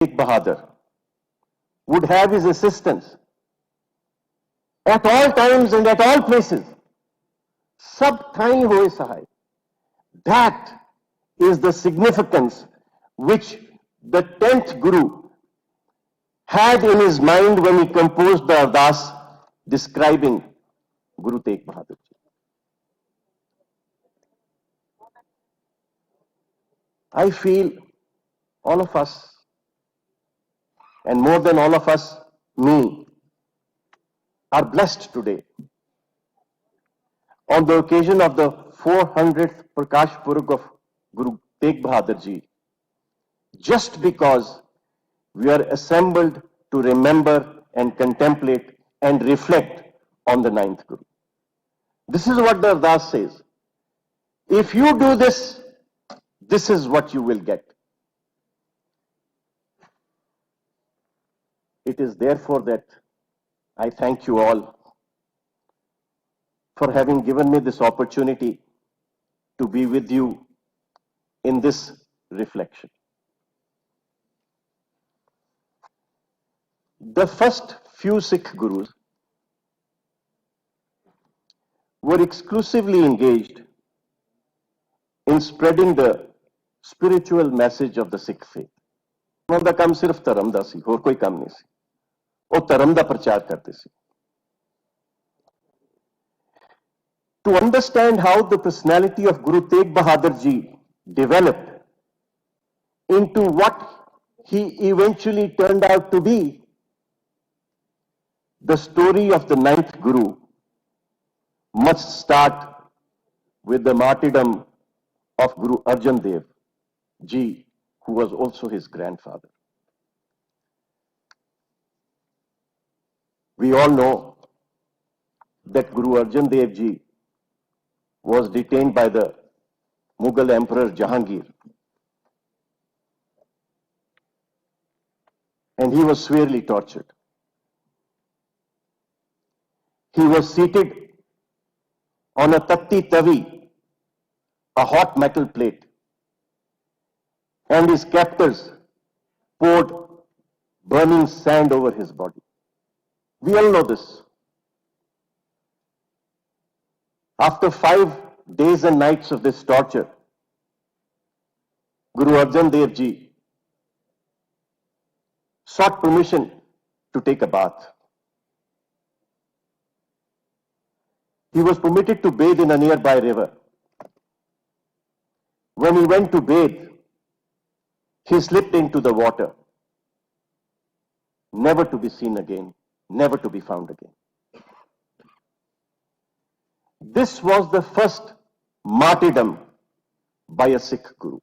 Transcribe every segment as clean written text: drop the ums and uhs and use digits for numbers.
Tegh Bahadur would have his assistants at all times and at all places. Sab thai hoye sahay. That is the significance which the 10th Guru had in his mind when he composed the Ardas describing Guru Tegh Bahadur Ji. I feel all of us, and more than all of us, me, are blessed today on the occasion of the 400th Prakash Purab of Guru Tegh Bahadur Ji, just because we are assembled to remember and contemplate and reflect on the 9th Guru. This is what the Ardas says. If you do this, this is what you will get. It is therefore that I thank you all for having given me this opportunity to be with you in this reflection. The first few Sikh Gurus were exclusively engaged in spreading the spiritual message of the Sikh faith. ਉਹਨਾਂ ਦਾ ਕੰਮ ਸਿਰਫ ਧਰਮ ਦਾ ਸੀ, ਹੋਰ ਕੋਈ ਕੰਮ ਨਹੀਂ ਸੀ। ਉਹ ਧਰਮ ਦਾ ਪ੍ਰਚਾਰ ਕਰਦੇ ਸੀ। To understand how the personality of Guru Tegh Bahadur Ji developed into what he eventually turned out to be, the story of the 9th Guru must start with the martyrdom of Guru Arjan Dev Ji, who was also his grandfather. We all know that Guru Arjan Dev Ji was detained by the Mughal Emperor Jahangir, and he was severely tortured. He was seated on a tatti tavi, a hot metal plate, and his captors poured burning sand over his body. We all know this. After 5 days and nights of this torture, Guru Arjan Dev Ji sought permission to take a bath. He was permitted to bathe in a nearby river. When he went to bathe, he slipped into the water, never to be seen again, never to be found again. This was the first martyrdom by a Sikh Guru.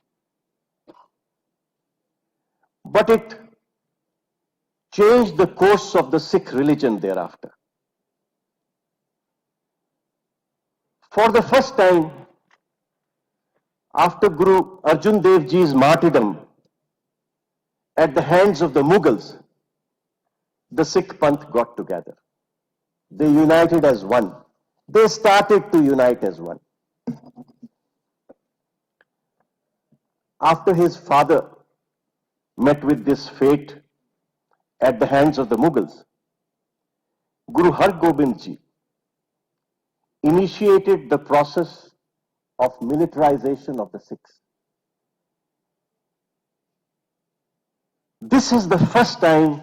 But it changed the course of the Sikh religion thereafter. For the first time, after Guru Arjan Dev Ji's martyrdom at the hands of the Mughals, the Sikh Panth got together. They united as one. They started to unite as one. After his father met with this fate at the hands of the Mughals, Guru Har Gobind Ji initiated the process of militarization of the Sikhs. This is the first time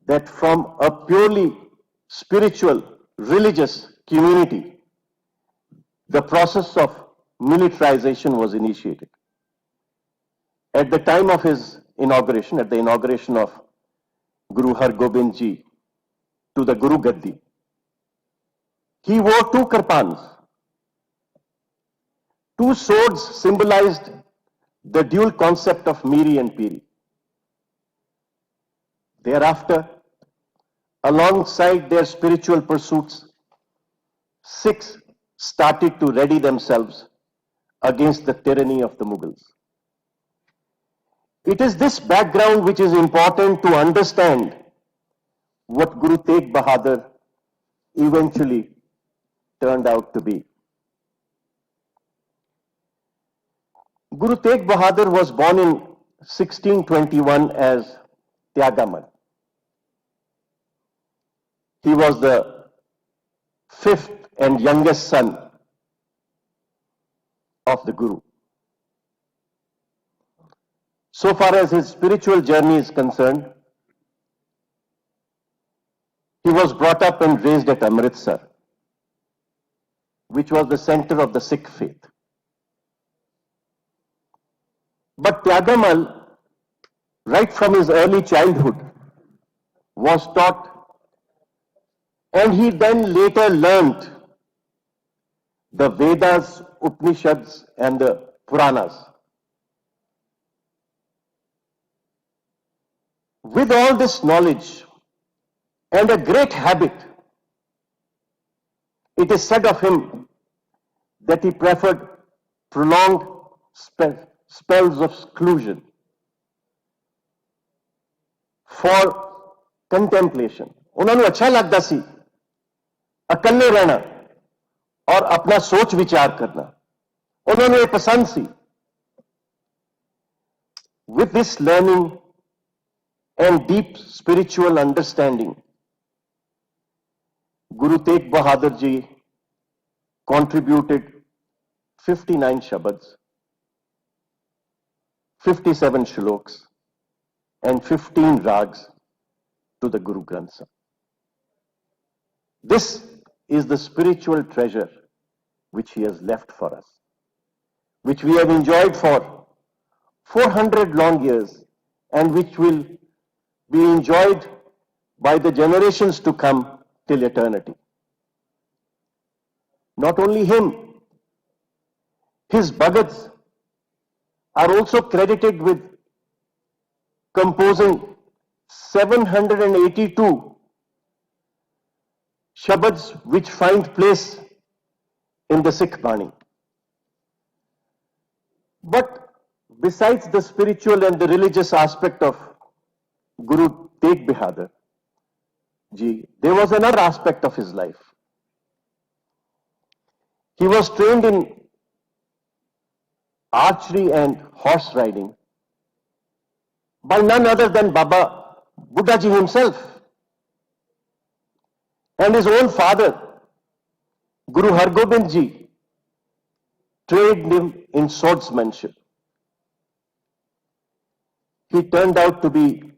that from a purely spiritual, religious community, the process of militarization was initiated. At the time of his inauguration, at the inauguration of Guru Har Gobind Ji to the Guru Gaddi, he wore 2 kirpans. 2 swords symbolized the dual concept of Miri and Piri. Thereafter, alongside their spiritual pursuits, Sikhs started to ready themselves against the tyranny of the Mughals. It is this background which is important to understand what Guru Tegh Bahadur eventually turned out to be. Guru Tegh Bahadur was born in 1621 as Tyagamal. He was the fifth and youngest son of the Guru. So far as his spiritual journey is concerned, he was brought up and raised at Amritsar, which was the center of the Sikh faith. But Tyagamal, right from his early childhood, was taught, and he then later learnt the Vedas, Upanishads, and the Puranas. With all this knowledge and a great habit, it is said of him that he preferred prolonged spells of seclusion for contemplation. उन्होंने अच्छा लगता सी अकेले रहना और अपना सोच विचार करना, उन्होंने ये पसंद सी. With this learning and deep spiritual understanding, Guru Tegh Bahadur Ji contributed 59 Shabads, 57 Shloks, and 15 Rags to the Guru Granth Sahib. This is the spiritual treasure which he has left for us, which we have enjoyed for 400 long years, and which will be enjoyed by the generations to come till eternity. Not only him, his Bhagats are also credited with composing 782 Shabads which find place in the Sikh Bani. But besides the spiritual and the religious aspect of Guru Tegh Bahadur Ji, there was another aspect of his life. He was trained in archery and horse riding by none other than Baba Buddha Ji himself. And his own father, Guru Hargobind Ji, trained him in swordsmanship. He turned out to be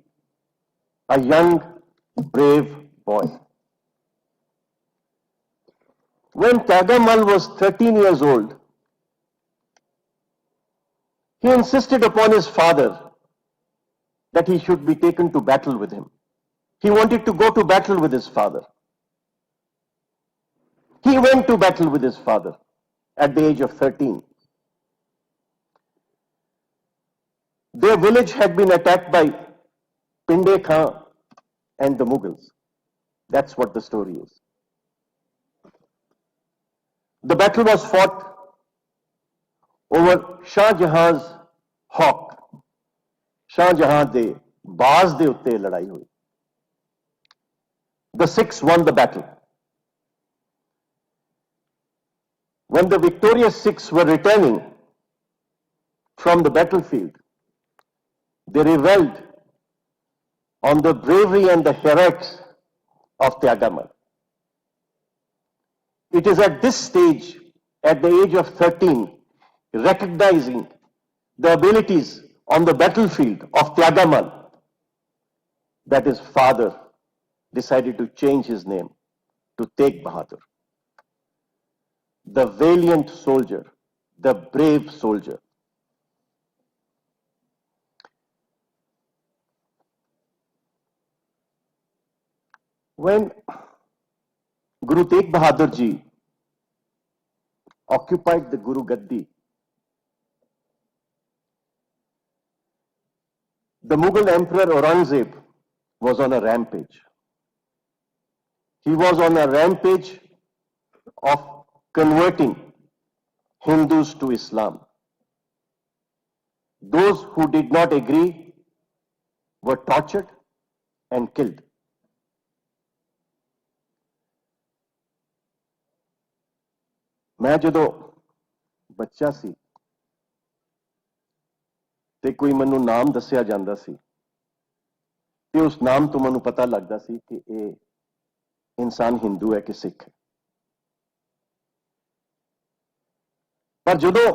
a young, brave boy. When Tyagamal was 13 years old, he insisted upon his father that he should be taken to battle with him. He wanted to go to battle with his father. He went to battle with his father at the age of 13. Their village had been attacked by Pinde Khan and the Mughals. That's what the story is. The battle was fought over Shah Jahan's hawk. Shah Jahan de baaz de utte ladai hui. The Sikhs won the battle. When the victorious Sikhs were returning from the battlefield, they reveled on the bravery and the heroics of Tyagamal. It is at this stage, at the age of 13, recognizing the abilities on the battlefield of Tyagamal, that his father decided to change his name to Tegh Bahadur. The valiant soldier, the brave soldier. When Guru Tegh Bahadur Ji occupied the Guru Gaddi, the Mughal Emperor Aurangzeb was on a rampage. He was on a rampage of converting Hindus to Islam. Those who did not agree were tortured and killed. मैं जदों बच्चा सी ਤੇ ਕੋਈ ਮੈਨੂੰ ਨਾਮ ਦੱਸਿਆ ਜਾਂਦਾ ਸੀ ਤੇ ਉਸ ਨਾਮ ਤੋਂ ਮੈਨੂੰ ਪਤਾ ਲੱਗਦਾ ਸੀ ਕਿ ਇਹ ਇਨਸਾਨ ਹਿੰਦੂ ਹੈ ਕਿ ਸਿੱਖ ਹੈ। ਪਰ ਜਦੋਂ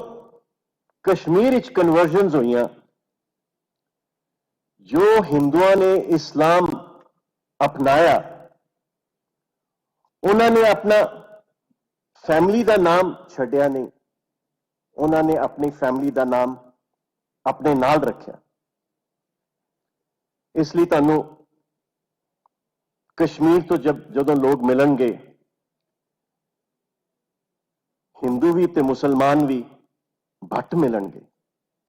ਕਸ਼ਮੀਰ ਵਿੱਚ ਕਨਵਰਜਨਸ ਹੋਈਆਂ, ਜੋ ਹਿੰਦੂਆਂ ਨੇ ਇਸਲਾਮ ਅਪਣਾਇਆ, ਉਹਨਾਂ ਨੇ ਆਪਣਾ ਫੈਮਿਲੀ ਦਾ ਨਾਮ ਛੱਡਿਆ ਨਹੀਂ, ਉਹਨਾਂ ਨੇ ਆਪਣੀ ਫੈਮਿਲੀ ਦਾ ਨਾਮ ਆਪਣੇ ਨਾਲ ਰੱਖਿਆ। ਇਸ ਲਈ ਤੁਹਾਨੂੰ ਕਸ਼ਮੀਰ ਤੋਂ ਜਦੋਂ ਲੋਕ ਮਿਲਣਗੇ, ਹਿੰਦੂ ਵੀ ਤੇ ਮੁਸਲਮਾਨ ਵੀ, ਭੱਟ ਮਿਲਣਗੇ,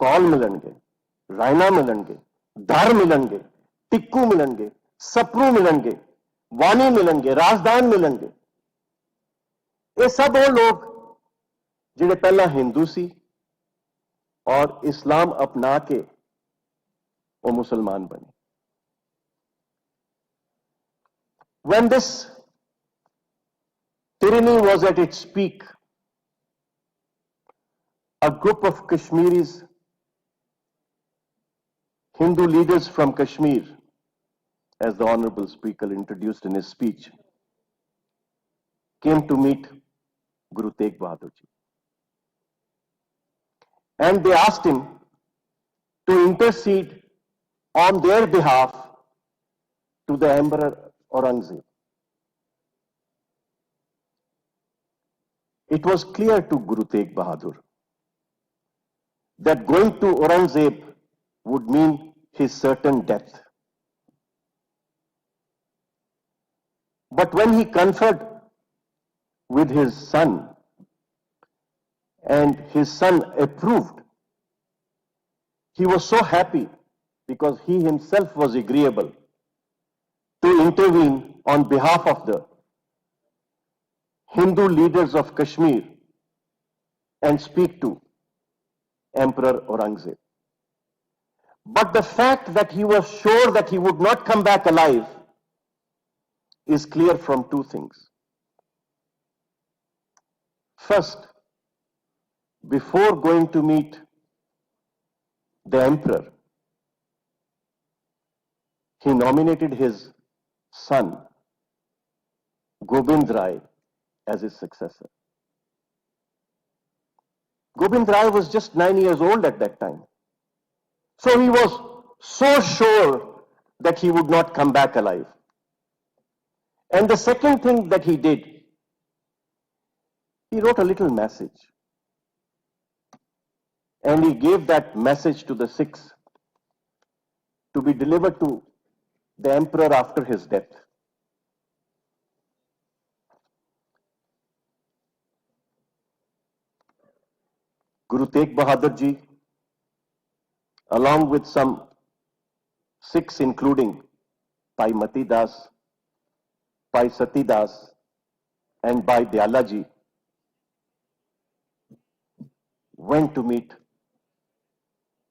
ਕੌਲ ਮਿਲਣਗੇ, ਰਾਇਨਾ ਮਿਲਣਗੇ, ਧਰ ਮਿਲਣਗੇ, ਟਿੱਕੂ ਮਿਲਣਗੇ, ਸਪਰੂ ਮਿਲਣਗੇ, ਵਾਣੀ ਮਿਲਣਗੇ, ਰਾਜਦਾਨ ਮਿਲਣਗੇ। ਇਹ ਸਭ ਉਹ ਲੋਕ ਜਿਹੜੇ ਪਹਿਲਾਂ ਹਿੰਦੂ ਸੀ ਔਰ ਇਸਲਾਮ ਅਪਣਾ ਕੇ ਉਹ ਮੁਸਲਮਾਨ ਬਣੇ। When this tyranny was at its peak, a group of Kashmiris, Hindu leaders from Kashmir, as the Honorable Speaker introduced in his speech, came to meet Guru Tegh Bahadur Ji. And they asked him to intercede on their behalf to the Emperor Aurangzeb. It was clear to Guru Tegh Bahadur that going to Aurangzeb would mean his certain death. But when he conferred with his son and his son approved, he was so happy because he himself was agreeable to intervene on behalf of the Hindu leaders of Kashmir and speak to Emperor Aurangzeb. But the fact that he was sure that he would not come back alive is clear from two things. First, before going to meet the emperor, he nominated his son, Gobind Rai, as his successor. Gobind Rai was just 9 years old at that time. So he was so sure that he would not come back alive. And the second thing that he did, he wrote a little message. And he gave that message to the Sikhs to be delivered to the emperor after his death. Guru Tegh Bahadur Ji, along with some Sikhs including Bhai Mati Das, Bhai Sati Das and Bhai Dayala Ji, went to meet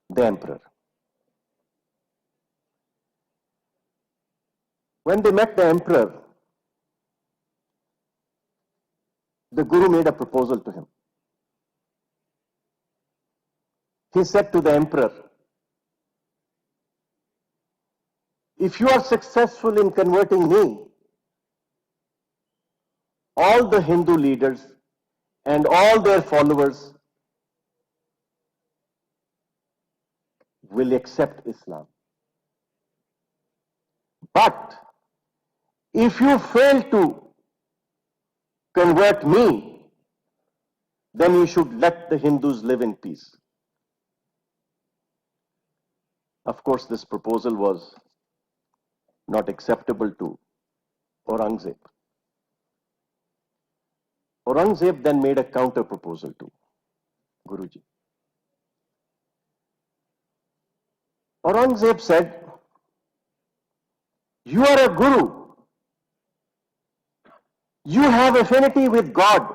the emperor. When they met the emperor, the Guru made a proposal to him. He said to the emperor, if you are successful in converting me, all the Hindu leaders and all their followers will accept Islam. But if you fail to convert me, then you should let the Hindus live in peace. Of course, this proposal was not acceptable to Aurangzeb. Aurangzeb then made a counter proposal to Guruji. Aurangzeb said, you are a guru. You have affinity with God.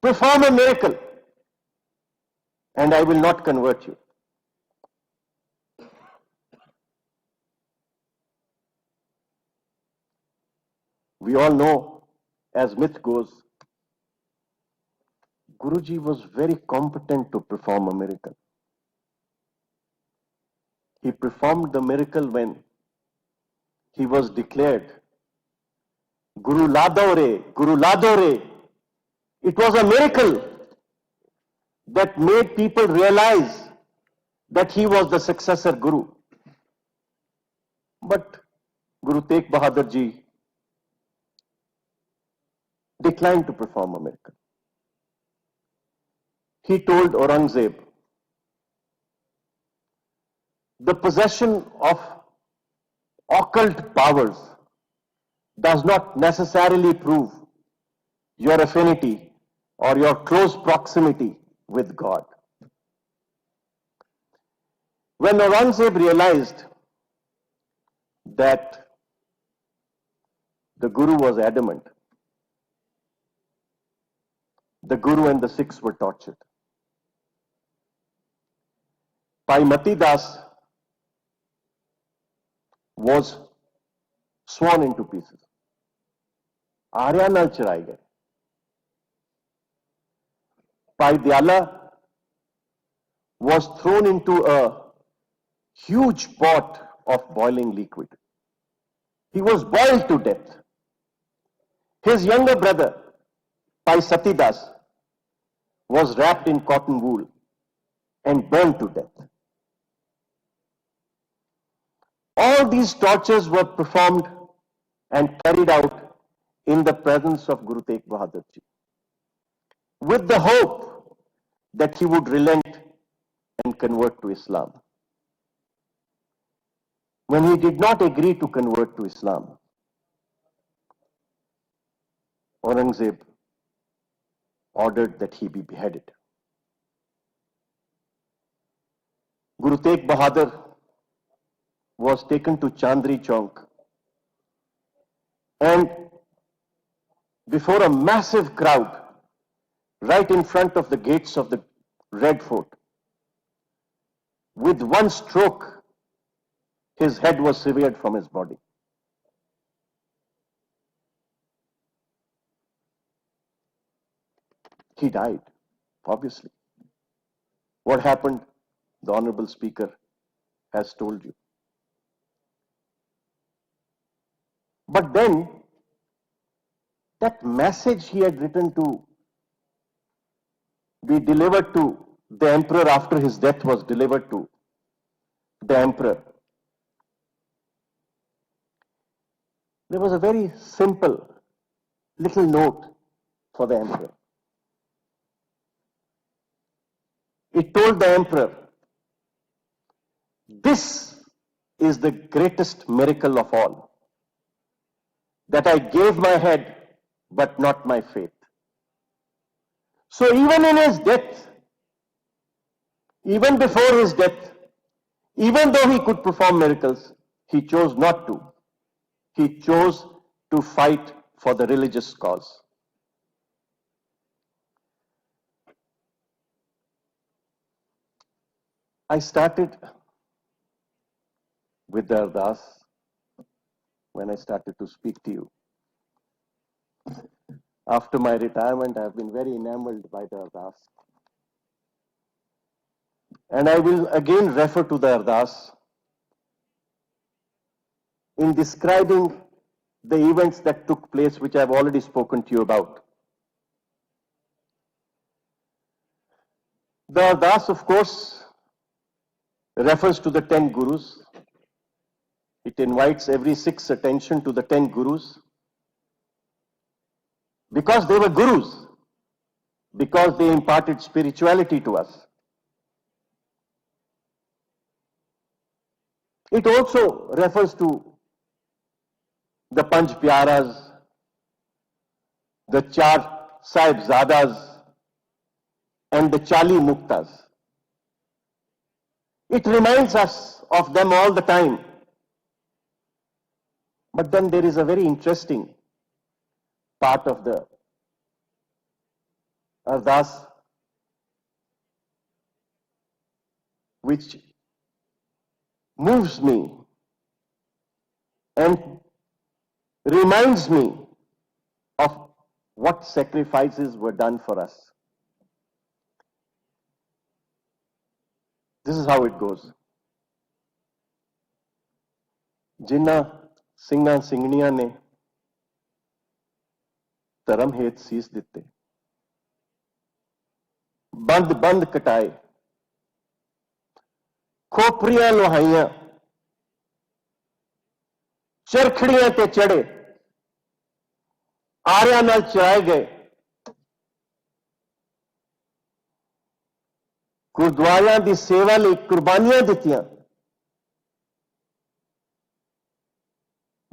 Perform a miracle, and I will not convert you. We all know, as myth goes, Guruji was very competent to perform a miracle. He performed the miracle when he was declared Guru Ladore, Guru Ladore. It was a miracle that made people realize that he was the successor Guru. But Guru Tegh Bahadur Ji declined to perform a miracle. He told Aurangzeb, the possession of occult powers does not necessarily prove your affinity or your close proximity with God. When Aurangzeb realized that the Guru was adamant, the Guru and the Sikhs were tortured. Bhai Mati Das was sworn into pieces. Arya nal chiraye gaye. Bhai Diyala was thrown into a huge pot of boiling liquid. He was boiled to death. His younger brother, Bhai Satidas, was wrapped in cotton wool and burned to death. All these tortures were performed and carried out in the presence of Guru Tegh Bahadur Ji, with the hope that he would relent and convert to Islam. When he did not agree to convert to Islam, Aurangzeb ordered that he be beheaded. Guru Tegh Bahadur was taken to Chandri Chowk, and before a massive crowd, right in front of the gates of the Red Fort, with one stroke, his head was severed from his body. He died, obviously. What happened, the Honorable Speaker has told you. But then, that message he had written to be delivered to the emperor after his death was delivered to the emperor. There was a very simple little note for the emperor. It told the emperor, this is the greatest miracle of all, that I gave my head but not my faith. So even in his death, even before his death, even though he could perform miracles, he chose not to. He chose to fight for the religious cause. I started with the Ardas when I started to speak to you. After my retirement, I have been very enamored by the Ardas. And I will again refer to the Ardas in describing the events that took place, which I have already spoken to you about. The Ardas, of course, refers to the 10 Gurus. It invites every Sikh's attention to the 10 Gurus, because they were Gurus, because they imparted spirituality to us. It also refers to the Panch Pyaras, the Char Sahibzadas, and the Chali Muktas. It reminds us of them all the time. But then there is a very interesting part of the Ardas which moves me and reminds me of what sacrifices were done for us. This is how it goes. ਜਿਨ੍ਹਾਂ ਸਿੰਘਾਂ ਸਿੰਘਣੀਆਂ ਨੇ ਧਰਮ ਹੇਤ ਸੀਸ ਦਿੱਤੇ, ਬੰਦ ਬੰਦ ਕਟਾਏ, ਖੋਪਰੀਆਂ ਲੁਹਾਈਆਂ, ਚਰਖੜੀਆਂ ਤੇ ਚੜੇ, ਆਰਿਆਂ ਨਾਲ ਚਰਾਏ ਗਏ, ਗੁਰਦੁਆਰਿਆਂ ਦੀ ਸੇਵਾ ਲਈ ਕੁਰਬਾਨੀਆਂ ਦਿੱਤੀਆਂ।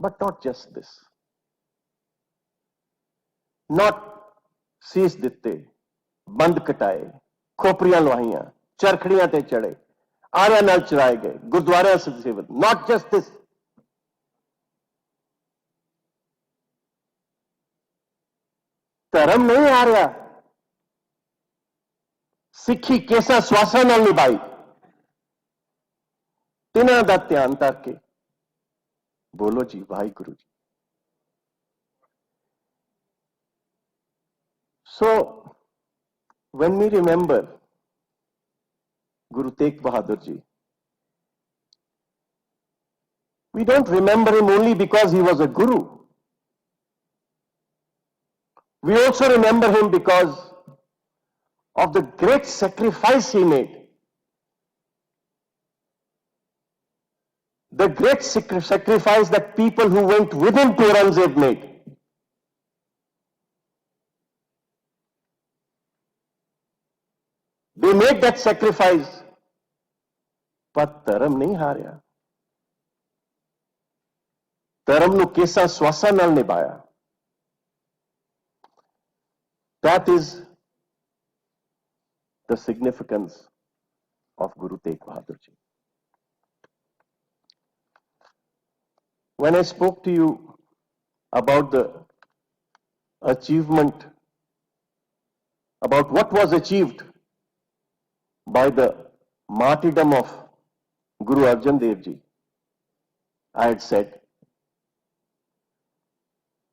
But not just this. Not ਸੀਸ ਦਿੱਤੇ, ਬੰਦ ਕਟਾਏ, ਖੋਪਰੀਆਂ ਲੁਹਾਈਆਂ, ਚਰਖੜੀਆਂ ਤੇ ਚੜੇ, ਆਰਿਆਂ ਨਾਲ ਚਰਾਏ ਗਏ, ਗੁਰਦੁਆਰਿਆਂ ਦੀ ਸੇਵਾ। Not just this. ਧਰਮ ਨਹੀਂ ਆ ਰਿਹਾ, ਸਿੱਖੀ ਕੇਸਾਂ ਸਵਾਸਾਂ ਨਾਲ ਨਿਭਾਈ। ਤਿੰਨਾਂ ਦਾ ਧਿਆਨ ਧਰ ਕੇ ਬੋਲੋ ਜੀ Waheguru ji. So, when we remember Guru Tegh Bahadur Ji, we don't remember him only because he was a guru. We also remember him because of the great sacrifice he made. The great sacrifice that people who went with him to Aurangzeb made. They made that sacrifice, ਪਰ ਧਰਮ ਨਹੀਂ ਹਾਰਿਆ। ਧਰਮ ਨੂੰ ਕੇਸਾਂ ਸਵਾਸਾਂ ਨਾਲ ਨਿਭਾਇਆ। That is the significance of Guru Tegh Bahadur Ji. When I spoke to you about the achievement, about what was achieved by the martyrdom of Guru Arjan Dev Ji, I had said,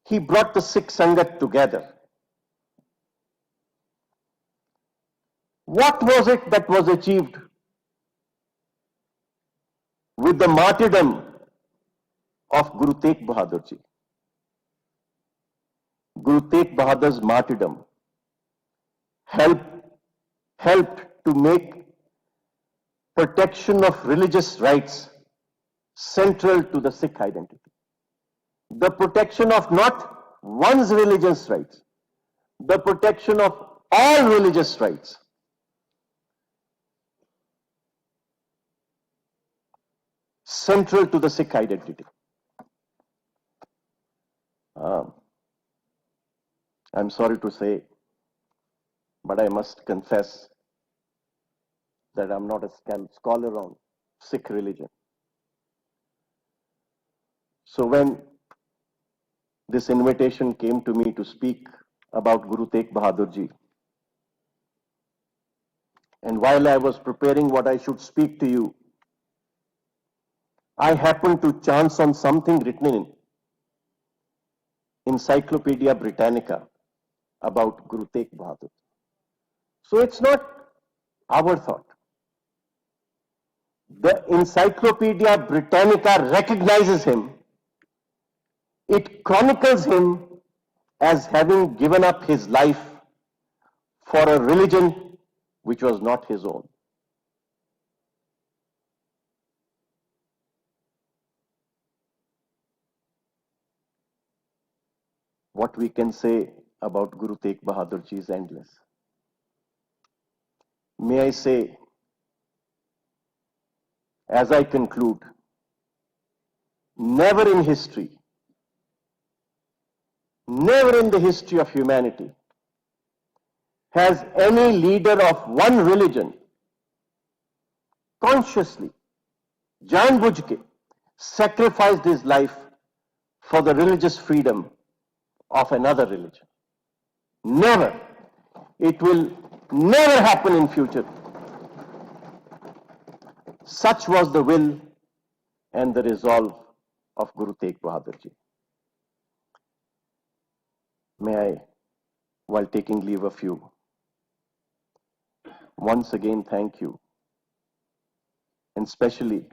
he brought the Sikh Sangat together. What was it that was achieved with the martyrdom of Guru Tegh Bahadur Ji? Guru Tegh Bahadur's martyrdom helped to make protection of religious rights central to the Sikh identity. The protection of not one's religious rights, the protection of all religious rights. Central to the Sikh identity. I'm sorry to say, but I must confess that I'm not a scholar on Sikh religion. So when this invitation came to me to speak about Guru Tegh Bahadur Ji, and while I was preparing what I should speak to you, I happened to chance on something written in Encyclopedia Britannica about Guru Tegh Bahadur. So it's not our thought. The Encyclopedia Britannica recognizes him. It chronicles him as having given up his life for a religion which was not his own. What we can say about Guru Tegh Bahadur Ji is endless. May I say, as I conclude, never in history, never in the history of humanity has any leader of one religion consciously, janbujh ke, sacrificed his life for the religious freedom of another religion. Never. It will never happen in future. Such was the will and the resolve of Guru Tegh Bahadur Ji. May I, while taking leave of you, once again thank you, and especially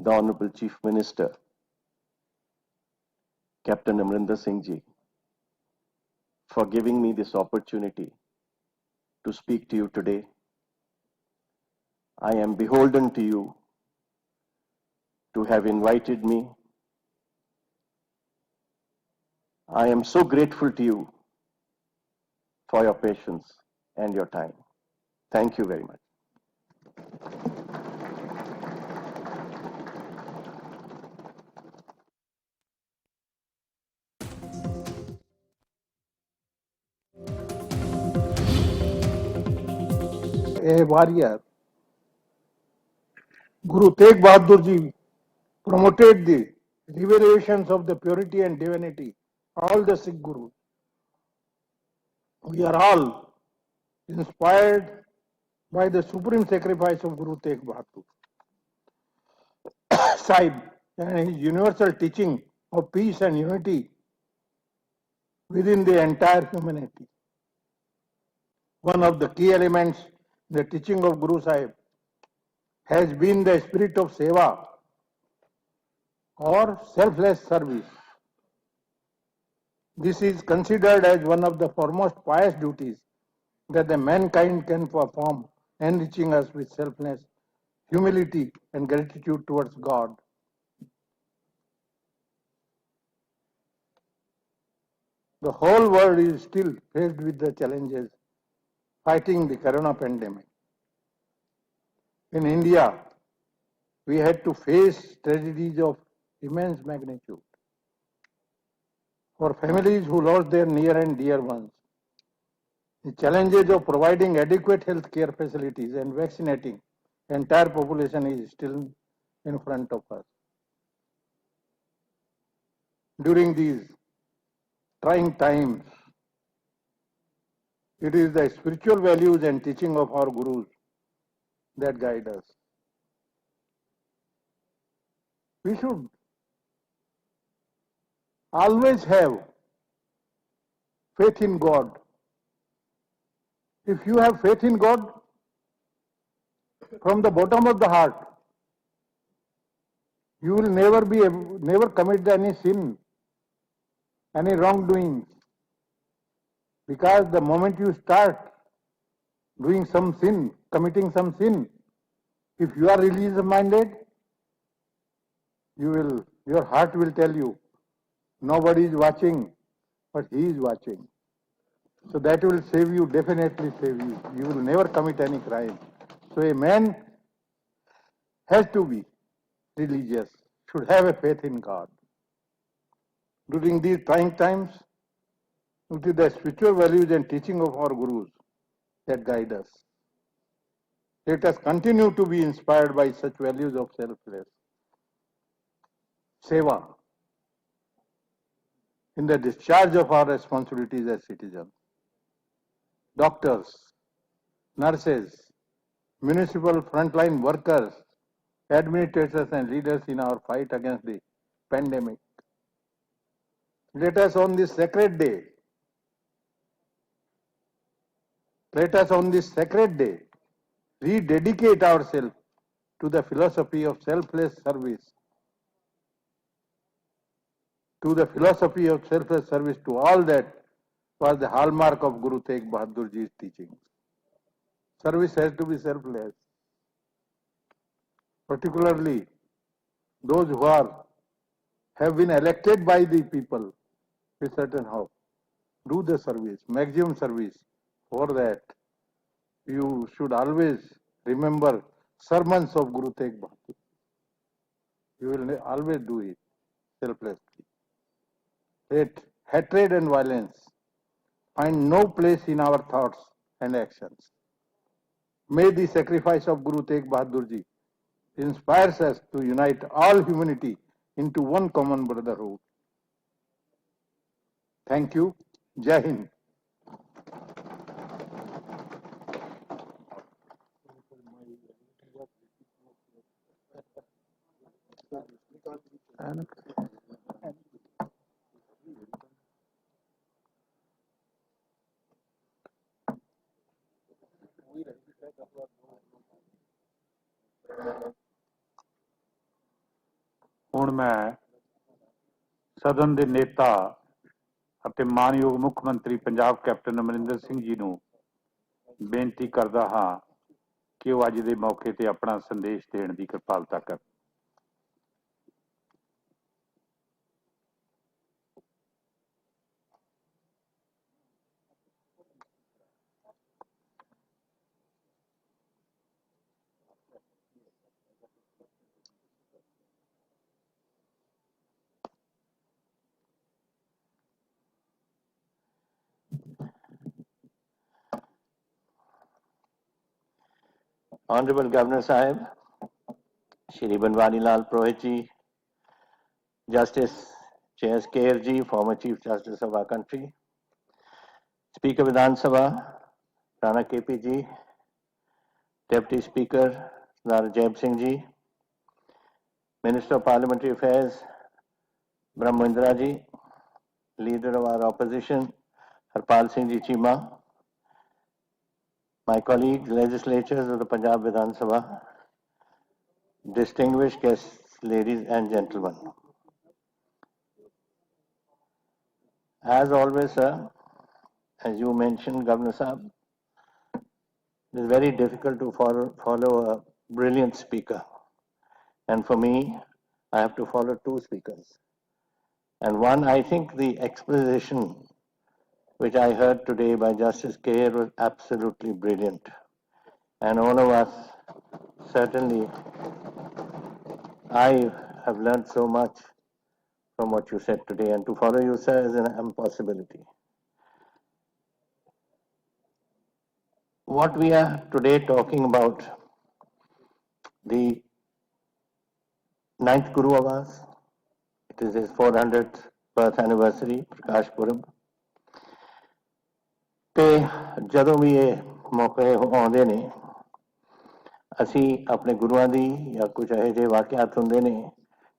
the Honorable Chief Minister, Captain Amrinder Singh Ji, for giving me this opportunity to speak to you today. I am beholden to you to have invited me. I am so grateful to you for your patience and your time. Thank you very much. A warrior, Guru Tegh Bahadur Ji promoted the revelations of the purity and divinity, all the Sikh Gurus. We are all inspired by the supreme sacrifice of Guru Tegh Bahadur Sahib and his universal teaching of peace and unity within the entire humanity. One of the key elements in the teaching of Guru Sahib has been the spirit of seva or selfless service. This is considered as one of the foremost pious duties that the mankind can perform, enriching us with selflessness, humility, and gratitude towards God. The whole world is still faced with the challenges fighting the corona pandemic. In India, we had to face tragedies of immense magnitude. For families who lost their near and dear ones, the challenges of providing adequate health care facilities and vaccinating the entire population is still in front of us. During these trying times, it is the spiritual values and teaching of our gurus that guide us. We should always have faith in God. If you have faith in God from the bottom of the heart, you will never commit any sin, any wrongdoing. Because the moment you start doing some sin, committing some sin, if you are religious minded, your heart will tell you, nobody is watching, but he is watching. So that will save you, definitely save you. You will never commit any crime. So a man has to be religious, should have a faith in God. During these trying times, it is the spiritual values and teaching of our gurus that guide us. Let us continue to be inspired by such values of selfless seva in the discharge of our responsibilities as citizens. Doctors, nurses, municipal frontline workers, administrators and leaders in our fight against the pandemic. Let us on this sacred day, rededicate ourselves to the philosophy of selfless service, to all that was the hallmark of Guru Tegh Bahadur Ji's teachings. Service has to be selfless. Particularly those who have been elected by the people with certain hope. Do the service, maximum service. For that, you should always remember sermons of Guru Tegh Bahadur. You will always do it selflessly. Let hatred and violence find no place in our thoughts and actions. May the sacrifice of Guru Tegh Bahadur Ji inspires us to unite all humanity into one common brotherhood. Thank you. Jai Hind. ਹੁਣ ਮੈਂ ਸਦਨ ਦੇ ਨੇਤਾ ਅਤੇ ਮਾਨਯੋਗ ਮੁੱਖ ਮੰਤਰੀ Punjab captain Amarinder Singh ji ਨੂੰ ਬੇਨਤੀ ਕਰਦਾ ਹਾਂ ਕਿ ਉਹ ਅੱਜ ਦੇ ਮੌਕੇ ਤੇ ਆਪਣਾ ਸੰਦੇਸ਼ ਦੇਣ ਦੀ ਕਿਰਪਾਲਤਾ ਕਰਨ। Honorable Governor Sahib, Shri Banwani Lal Purohit ji, Justice J.S. Kair ji, former Chief Justice of our country, Speaker Vidhan Sabha, Rana KP ji, Deputy Speaker Sardar Jayab Singh ji, Minister of Parliamentary Affairs Brahmendra ji, Leader of our opposition Harpal Singh ji Chima, my colleagues, legislators of the Punjab Vidhan Sabha, distinguished guests, ladies and gentlemen. As always, sir, as you mentioned, Governor Sahib, it is very difficult to follow a brilliant speaker. And for me, I have to follow two speakers. And one, I think the exposition which I heard today by Justice Kair was absolutely brilliant. And all of us, certainly, I have learned so much from what you said today, and to follow you, sir, is an impossibility. What we are today talking about, the ninth Guru of ours, it is his 400th birth anniversary, Prakash Purab. ਤੇ ਜਦੋਂ ਵੀ ਇਹ ਮੌਕੇ ਆਉਂਦੇ ਨੇ ਅਸੀਂ ਆਪਣੇ ਗੁਰੂਆਂ ਦੀ ਜਾਂ ਕੁਝ ਇਹੋ ਜਿਹੇ ਵਾਕਿਆਤ ਹੁੰਦੇ ਨੇ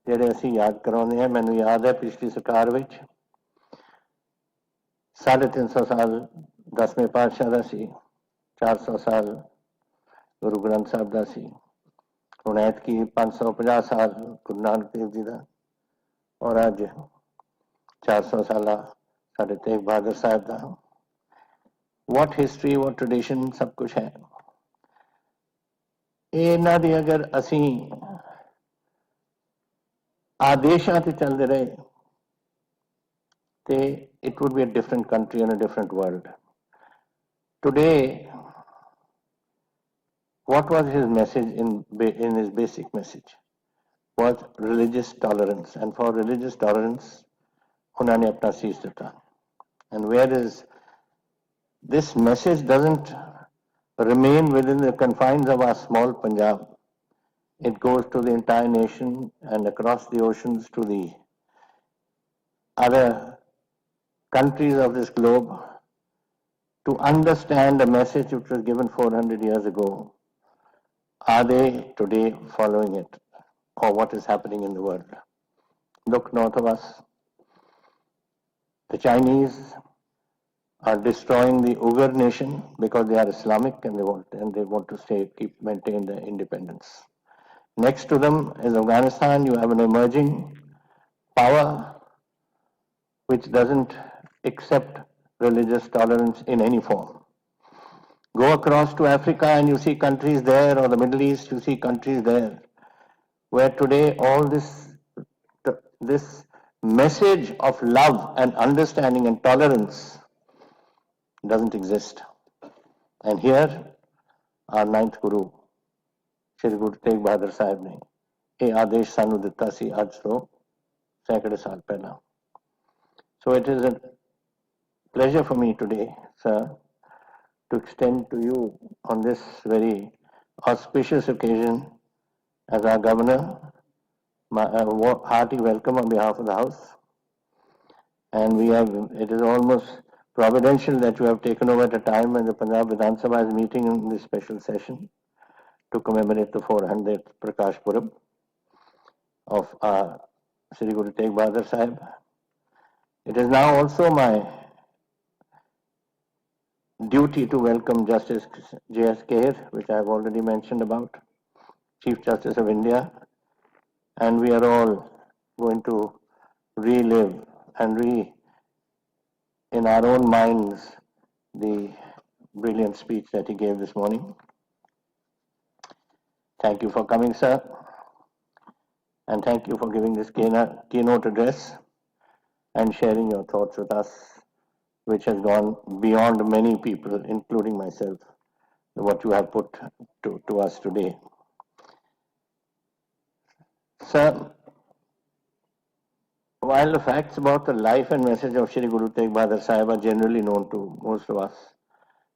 ਜਿਹੜੇ ਅਸੀਂ ਯਾਦ ਕਰਾਉਂਦੇ ਹਾਂ। ਮੈਨੂੰ ਯਾਦ ਹੈ ਪਿਛਲੀ ਸਰਕਾਰ ਵਿੱਚ 350 ਸਾਲ 10ਵੇਂ ਪਾਤਸ਼ਾਹ ਦਾ ਸੀ, 400 ਸਾਲ ਗੁਰੂ ਗ੍ਰੰਥ ਸਾਹਿਬ ਦਾ ਸੀ, ਹੁਣ ਐਤਕੀ 550 ਸਾਲ ਗੁਰੂ ਨਾਨਕ ਦੇਵ ਜੀ ਦਾ, ਔਰ ਅੱਜ 400 ਸਾਲਾ ਸਾਡੇ ਤੇਗ ਬਹਾਦਰ ਸਾਹਿਬ ਦਾ। What history, what tradition, ਸਭ ਕੁਛ ਹੈ। ਇਹਨਾਂ ਦੀ ਅਗਰ ਅਸੀਂ ਆਦੇਸ਼ਾਂ ਤੇ ਚੱਲਦੇ ਰਹੇ ਤੇ it would be a different country and a different world. Today, what was his message in his basic message was religious tolerance, and for religious tolerance ਉਹਨਾਂ ਨੇ ਆਪਣਾ ਸੀਸ ਦਿੱਤਾ। And whereas this message doesn't remain within the confines of our small Punjab, it goes to the entire nation and across the oceans to the other countries of this globe to understand a message which was given 400 years ago. Are they today following it, or what is happening in the world? Look north of us. The Chinese are destroying the Uyghur nation because they are Islamic and they want to maintain their independence. Next to them is Afghanistan. You have an emerging power which doesn't accept religious tolerance in any form. Go across to Africa and you see countries there, or the Middle East, you see countries there, where today all this message of love and understanding and tolerance doesn't exist. And here, our ninth Guru, Shri Guru Tegh Bahadur Sahib ਨੇ ਇਹ ਆਦੇਸ਼ ਸਾਨੂੰ ਦਿੱਤਾ ਸੀ ਅੱਜ ਤੋਂ ਸੈਂਕੜੇ ਸਾਲ ਪਹਿਲਾਂ। So it is a pleasure for me today, sir, to extend to you on this very auspicious occasion as our governor my hearty welcome on behalf of the House. And it is almost providential that you have taken over at a time when the Punjab Vidhan Sabha is meeting in this special session to commemorate the 400th Prakash Purab of Shri Guru Tegh Bahadur Sahib. It is now also my duty to welcome Justice J.S. Kair, which I have already mentioned about, Chief Justice of India, and we are all going to relive and in our own minds the brilliant speech that he gave this morning. Thank you for coming, sir, and thank you for giving this keynote address and sharing your thoughts with us, which has gone beyond many people, including myself, what you have put to us today. Sir, while the facts about the life and message of Shri Guru Tegh Bahadur Sahib are generally known to most of us,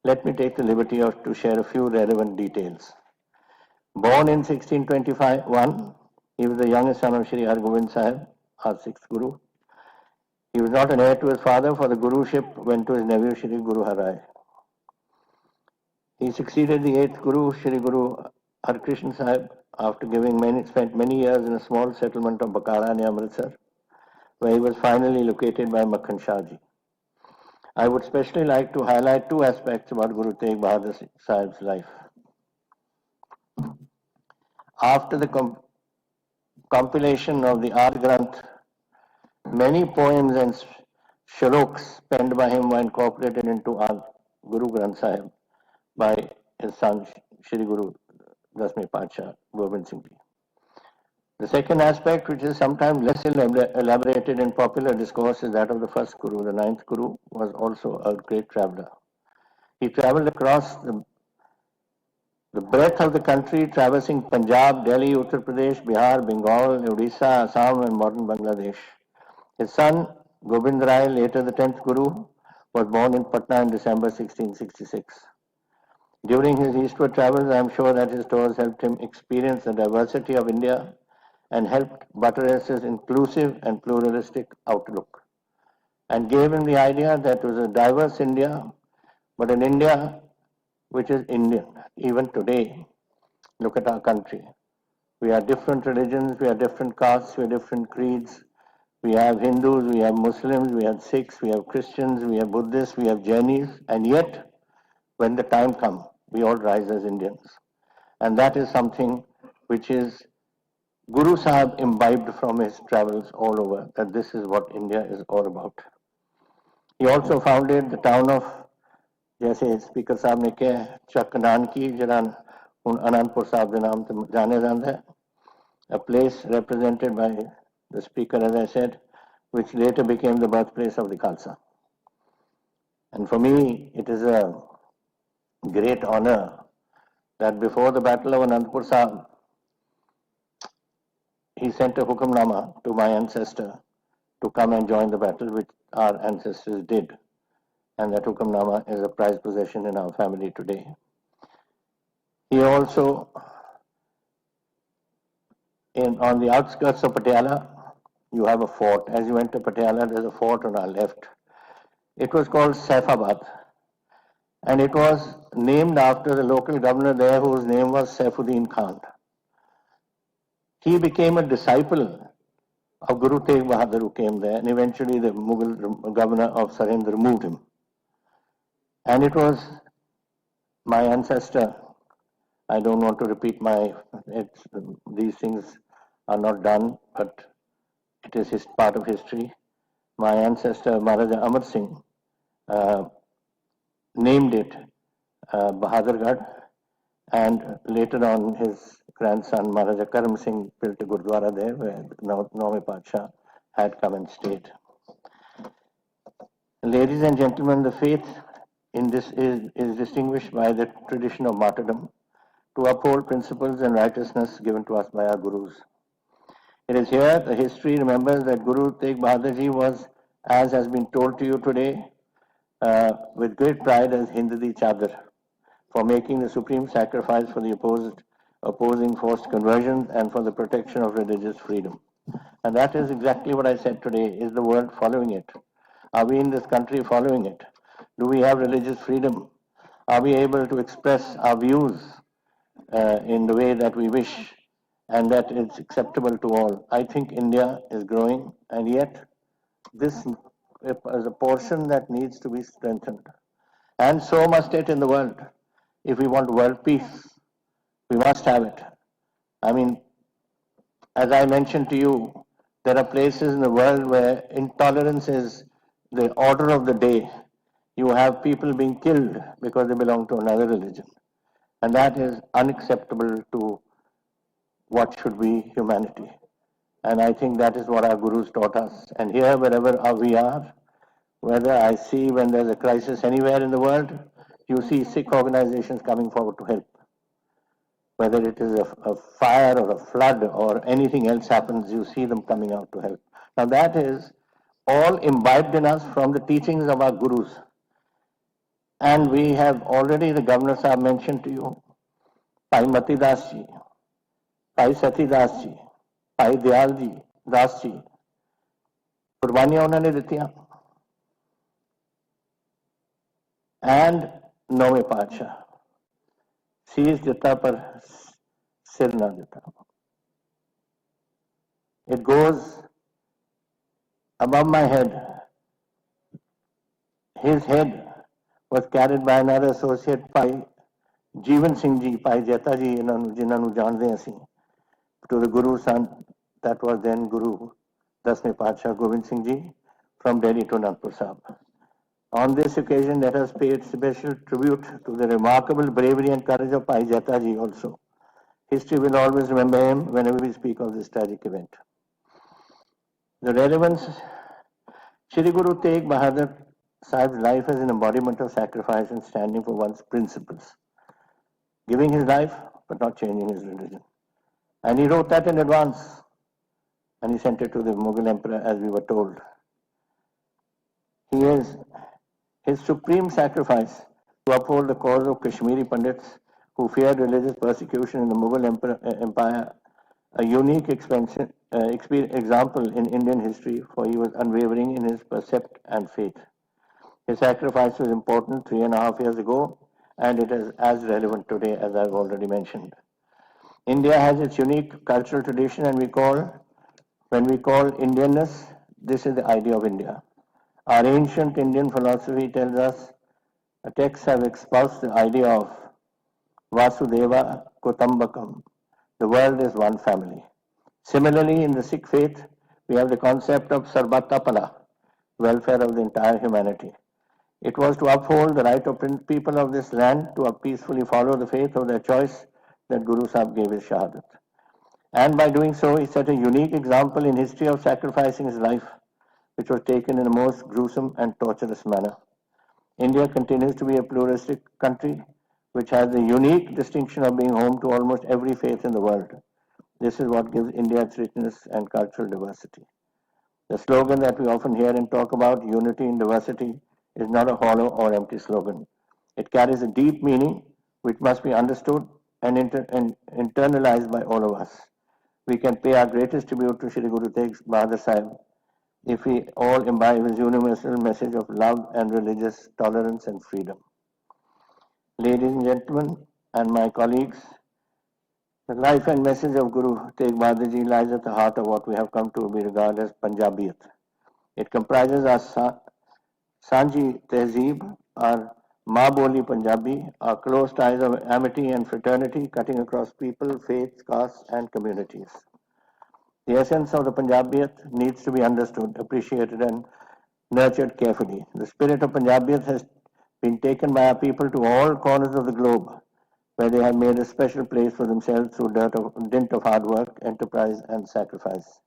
let me take the liberty to share a few relevant details. Born in 1621, he was the youngest son of Shri Hargobind Sahib, our sixth Guru. He was not an heir to his father, for the Guruship went to his nephew Shri Guru Har Rai. He succeeded the eighth Guru, Shri Guru Harkrishna Sahib, after spent many years in a small settlement of Bakara near Amritsar, where he was finally located by Makhan Shah Ji. I would especially like to highlight two aspects about Guru Tegh Bahadur Sahib's life. After the compilation of the Ard Granth, many poems and shloks penned by him were incorporated into our Guru Granth Sahib by his son Shri Guru Dasme Pacha Gobind Singh Ji. The second aspect, which is sometimes less elaborated in popular discourse, is that of the first Guru. The ninth Guru was also a great traveler. He traveled across the breadth of the country, traversing Punjab, Delhi, Uttar Pradesh, Bihar, Bengal, Odisha, Assam, and modern Bangladesh. His son, Gobind Rai, later the 10th Guru, was born in Patna in December 1666. During his eastward travels, I am sure that his tours helped him experience the diversity of India and helped buttress his inclusive and pluralistic outlook, and gave him the idea that it was a diverse India, but an India which is Indian. Even today, look at our country. We are different religions, we are different castes, we are different creeds. We have Hindus, we have Muslims, we have Sikhs, we have Christians, we have Buddhists, we have Jainis, and yet, when the time comes, we all rise as Indians. And that is something which is Guru Sahib imbibed from his travels all over, that this is what India is all about. He also founded the town of, जैसे speaker साहब ने कहा, चक नानकी जरा ਹੁਣ ਅਨੰਦਪੁਰ ਸਾਹਿਬ ਦੇ ਨਾਮ ਤੇ ਜਾਣਿਆ ਜਾਂਦਾ ਹੈ, a place represented by the speaker, as I said, which later became the birthplace of the Khalsa. And for me, it is a great honor that before the Battle of Anandpur Sahib, he sent a hukamnama to my ancestor to come and join the battle, which our ancestors did. And that hukamnama is a prized possession in our family today. He also, on the outskirts of Patiala, you have a fort. As you enter Patiala, there's a fort on our left. It was called Saifabad, and it was named after the local governor there, whose name was Saifuddin Khan. He became a disciple of Guru Tegh Bahadur, who came there, and eventually the Mughal governor of Sirhind removed him. And it was my ancestor. I don't want to repeat these things are not done, but it is part of history. My ancestor, Maharaja Amar Singh, named it Bahadurgarh, and later on his grandson, Maharaja Karam Singh, built a Gurdwara there where Naume Padsha had come and stayed. Ladies and gentlemen, the faith in this is distinguished by the tradition of martyrdom to uphold principles and righteousness given to us by our Gurus. It is here the history remembers that Guru Tegh Bahadur Ji was, as has been told to you today, with great pride as Hindadi Chadar, for making the supreme sacrifice for the opposing forced conversion and for the protection of religious freedom. And that is exactly what I said today. Is the world following it? Are we in this country following it? Do we have religious freedom? Are we able to express our views in the way that we wish and that it's acceptable to all? I think India is growing, and yet this is a portion that needs to be strengthened. And so must it in the world. If we want world peace, we must have it. I mean, as I mentioned to you, There are places in the world where intolerance is the order of the day. You have people being killed because they belong to another religion. And that is unacceptable to what should be humanity. And I think that is what our gurus taught us. And here, wherever we are, whether I see when there's a crisis anywhere in the world, you see Sikh organizations coming forward to help. Whether it is a fire or a flood or anything else happens, you see them coming out to help. Now that is all imbibed in us from the teachings of our gurus. And we have already, the governor sahab mentioned to you, Bhai Mati Das ji, Bhai Sati Das ji, Bhai Dayal ji, Das ji, कुर्बानियां उन्होंने दित्तियां and नौवें पातशाह शीश दिता पर सिर ना दिता. It goes above my head. His head was carried by another associate, Pai Jeevan Singh ji, Pai Jeta ji, जिन्हां नूं जाणदे असीं, to the Guru son, that was then Guru Dasme Patsha Govind Singh ji, from Delhi to Anandpur Sahib. On this occasion, let us pay special tribute to the remarkable bravery and courage of Pai Jeta ji also. History will always remember him whenever we speak of this tragic event. The relevance, Shri Guru Tegh Bahadur Sahib's life as an embodiment of sacrifice and standing for one's principles, giving his life but not changing his religion. And he wrote that in advance, and he sent it to the Mughal emperor, as we were told. He is his supreme sacrifice to uphold the cause of Kashmiri Pandits who feared religious persecution in the Mughal Empire, a unique example in Indian history, for he was unwavering in his percept and faith. His sacrifice was important 3.5 years ago, and it is as relevant today as I've already mentioned. India has its unique cultural tradition, and when we call Indianness, this is the idea of India. Our ancient Indian philosophy tells us, texts have espoused the idea of Vasudeva Kutumbakam. The world is one family. Similarly, in the Sikh faith, we have the concept of Sarbatapala, welfare of the entire humanity. It was to uphold the right of people of this land to peacefully follow the faith of their choice that Guru Sahib gave his Shahadat. And by doing so, he set a unique example in history of sacrificing his life, which was taken in a most gruesome and torturous manner. India continues to be a pluralistic country, which has the unique distinction of being home to almost every faith in the world. This is what gives India its richness and cultural diversity. The slogan that we often hear and talk about, unity in diversity, is not a hollow or empty slogan. It carries a deep meaning which must be understood and internalized by all of us. We can pay our greatest tribute to Shri Guru Tegh Bahadur Sahib if we all imbibe his universal message of love and religious tolerance and freedom. Ladies and gentlemen, and my colleagues, the life and message of Guru Tegh Bahadur Ji lies at the heart of what we have come to be regarded as Punjabiyat. It comprises our Sanji Tehzeeb, our Ma Boli Punjabi, our close ties of amity and fraternity cutting across people, faiths, castes, and communities. The essence of the Punjabiyat needs to be understood, appreciated, and nurtured carefully. The spirit of Punjabiyat has been taken by our people to all corners of the globe, where they have made a special place for themselves through dint of hard work, enterprise, and sacrifice.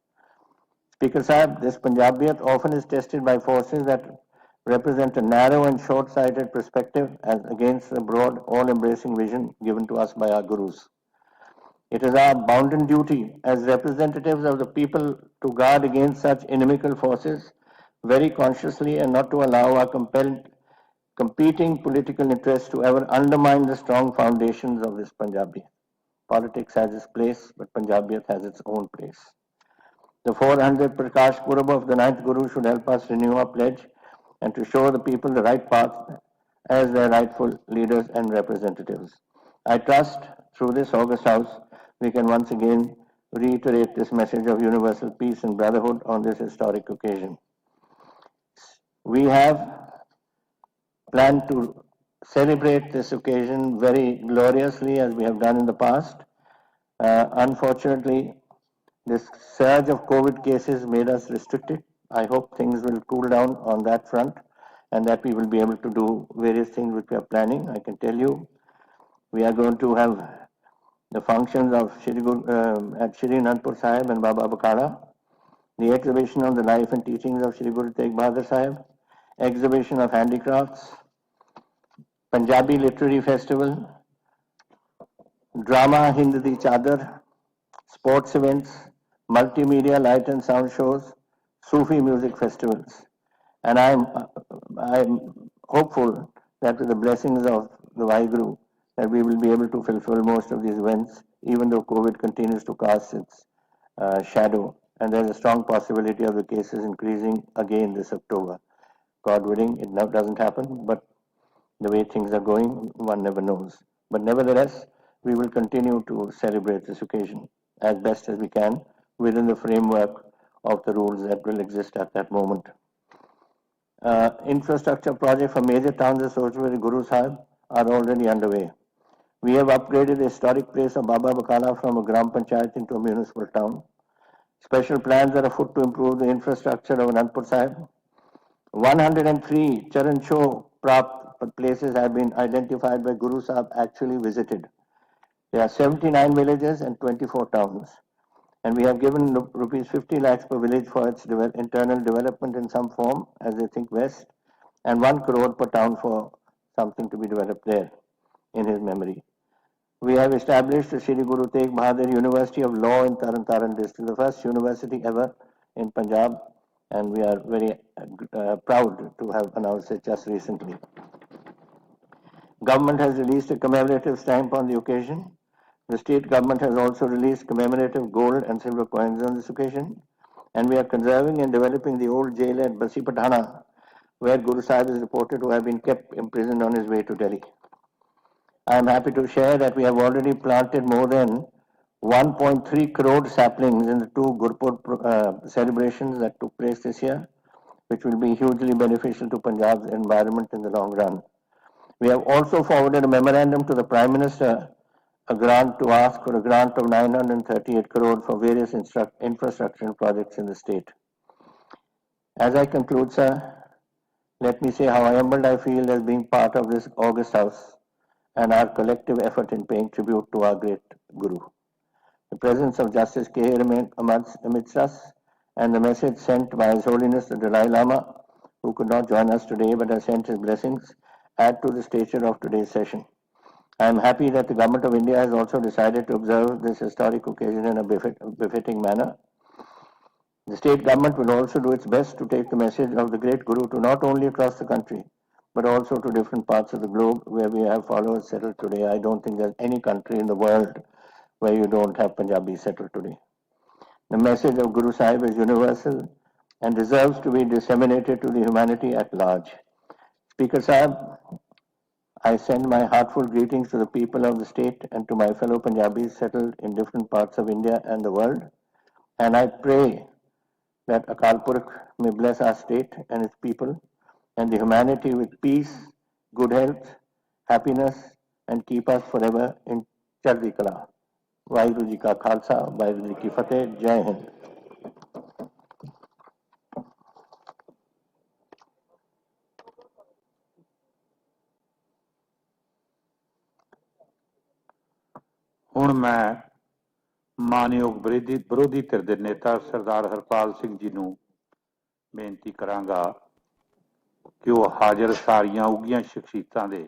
Speaker Sahib, this Punjabiyat often is tested by forces that represent a narrow and short-sighted perspective as against the broad, all-embracing vision given to us by our gurus. It is our bounden duty as representatives of the people to guard against such inimical forces very consciously and not to allow our competing political interests to ever undermine the strong foundations of this Punjabi. Politics has its place, but Punjabiyat has its own place. The 400th Prakash Purab of the 9th Guru should help us renew our pledge and to show the people the right path as their rightful leaders and representatives. I trust through this August House we can once again reiterate this message of universal peace and brotherhood on this historic occasion. We have planned to celebrate this occasion very gloriously as we have done in the past. Unfortunately, This surge of COVID cases made us restricted. I hope things will cool down on that front and that we will be able to do various things which we are planning. I can tell you we are going to have the functions of at Shri Anandpur Sahib and Baba Bakala, the exhibition of the life and teachings of Shri Guru Tegh Bahadur Sahib, exhibition of handicrafts, Punjabi Literary Festival, drama Hindi Chadar, sports events, multimedia light and sound shows, Sufi music festivals. And I'm hopeful that with the blessings of the Vaheguru, that we will be able to fulfill most of these events, even though COVID continues to cast its shadow. And there's a strong possibility of the cases increasing again this October. God willing, it now doesn't happen, but the way things are going, one never knows. But nevertheless, we will continue to celebrate this occasion as best as we can within the framework of the rules that will exist at that moment. Infrastructure projects for major towns associated with Guru Sahib are already underway. We have upgraded the historic place of Baba Bakala from a Gram Panchayat into a municipal town. Special plans are afoot to improve the infrastructure of Anandpur Sahib. 103 Charan Show Prapt places have been identified by Guru Sahib actually visited. There are 79 villages and 24 towns. And we have given rupees 50 lakhs per village for its internal development in some form, as they think best, and 1 crore per town for something to be developed there in his memory. We have established the Shri Guru Tegh Bahadur University of Law in Taran district, the first university ever in Punjab, and we are very proud to have announced it just recently. Government has released a commemorative stamp on the occasion. The state government has also released commemorative gold and silver coins on this occasion, and we are conserving and developing the old jail at Basi Patana, where Guru Sahib is reported to have been kept imprisoned on his way to Delhi. I am happy to share that we have already planted more than 1.3 crore saplings in the two Gurpurab celebrations that took place this year, which will be hugely beneficial to Punjab's environment in the long run. We have also forwarded a memorandum to the Prime Minister, a grant to ask for a grant of 938 crore for various infrastructure projects in the state. As I conclude, sir, let me say how humbled I feel as being part of this august house and our collective effort in paying tribute to our great Guru. The presence of Justice K. remained amidst us, and the message sent by His Holiness the Dalai Lama, who could not join us today but has sent his blessings, add to the stature of today's session. I am happy that the Government of India has also decided to observe this historic occasion in a befitting manner. The state government will also do its best to take the message of the great Guru to not only across the country, but also to different parts of the globe where we have followers settled today. I don't think there's any country in the world where you don't have Punjabis settled today. The message of Guru Sahib is universal and deserves to be disseminated to the humanity at large. Speaker Sahib, I send my heartfelt greetings to the people of the state and to my fellow Punjabis settled in different parts of India and the world. And I pray that Akal Purkh may bless our state and its people and the humanity with peace, good health, happiness, and keep us forever in Chardi Kala. Vaheguru Ji Ka Khalsa, Vaheguru Ji Ki Fateh, Jai Hind. ਹੁਣ ਮੈਂ ਮਾਨਯੋਗ ਵਿਰੋਧੀ ਧਿਰ ਦੇ ਨੇਤਾ ਸਰਦਾਰ ਹਰਪਾਲ ਸਿੰਘ ਜੀ ਨੂੰ ਬੇਨਤੀ ਕਰਾਂਗਾ ਕਿ ਉਹ ਹਾਜ਼ਰ ਸਾਰੀਆਂ ਉੱਘੀਆਂ ਸ਼ਖਸੀਅਤਾਂ ਦੇ